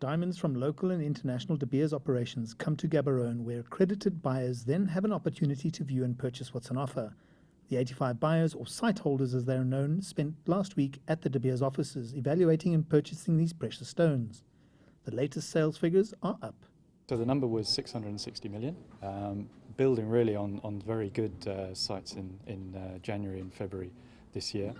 Diamonds from local and international De Beers operations come to Gaborone, where accredited buyers then have an opportunity to view and purchase what's on offer. The 85 buyers, or site holders as they are known, spent last week at the De Beers offices evaluating and purchasing these precious stones. The latest sales figures are up. So the number was 660 million, building really on very good sites in January and February this year.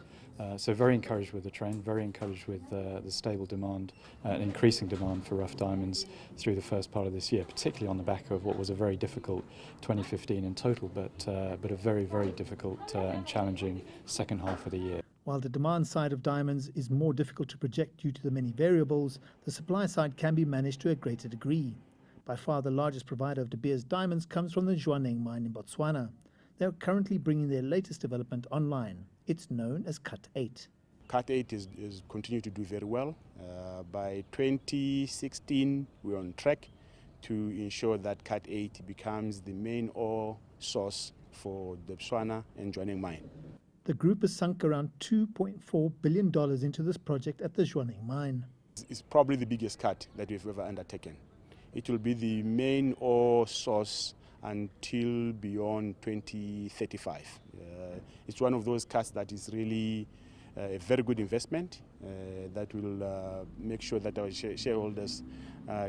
So very encouraged with the trend, very encouraged with the stable demand and increasing demand for rough diamonds through the first part of this year, particularly on the back of what was a very difficult 2015 in total, but a very, very difficult and challenging second half of the year. While the demand side of diamonds is more difficult to project due to the many variables, the supply side can be managed to a greater degree. By far the largest provider of De Beers diamonds comes from the Zwaneng mine in Botswana. They are currently bringing their latest development online. It's known as Cut 8. Cut 8 is continue to do very well. By 2016, we're on track to ensure that Cut 8 becomes the main ore source for the Botswana and Zwaneng mine. The group has sunk around $2.4 billion into this project at the Zwaneng mine. It's probably the biggest cut that we've ever undertaken. It will be the main ore source until beyond 2035. It's one of those cuts that is really a very good investment that will make sure that our shareholders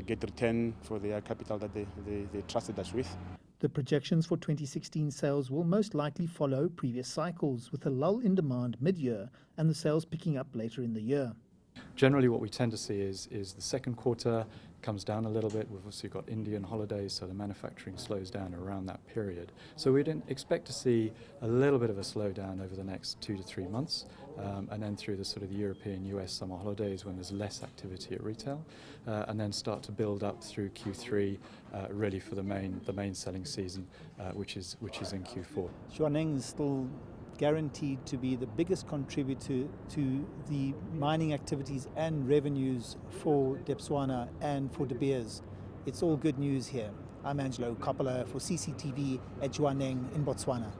get return for their capital that they trusted us with. The projections for 2016 sales will most likely follow previous cycles, with a lull in demand mid-year and the sales picking up later in the year. Generally what we tend to see is the second quarter comes down a little bit. We've also got Indian holidays, so the manufacturing slows down around that period. So we'd expect to see a little bit of a slowdown over the next 2 to 3 months, and then through the sort of the European US summer holidays when there's less activity at retail, and then start to build up through Q3 really for the main selling season, which is in Q4. Zwaneng is still guaranteed to be the biggest contributor to the mining activities and revenues for Botswana and for De Beers. It's all good news here. I'm Angelo Coppola for CCTV at Zwaneng in Botswana.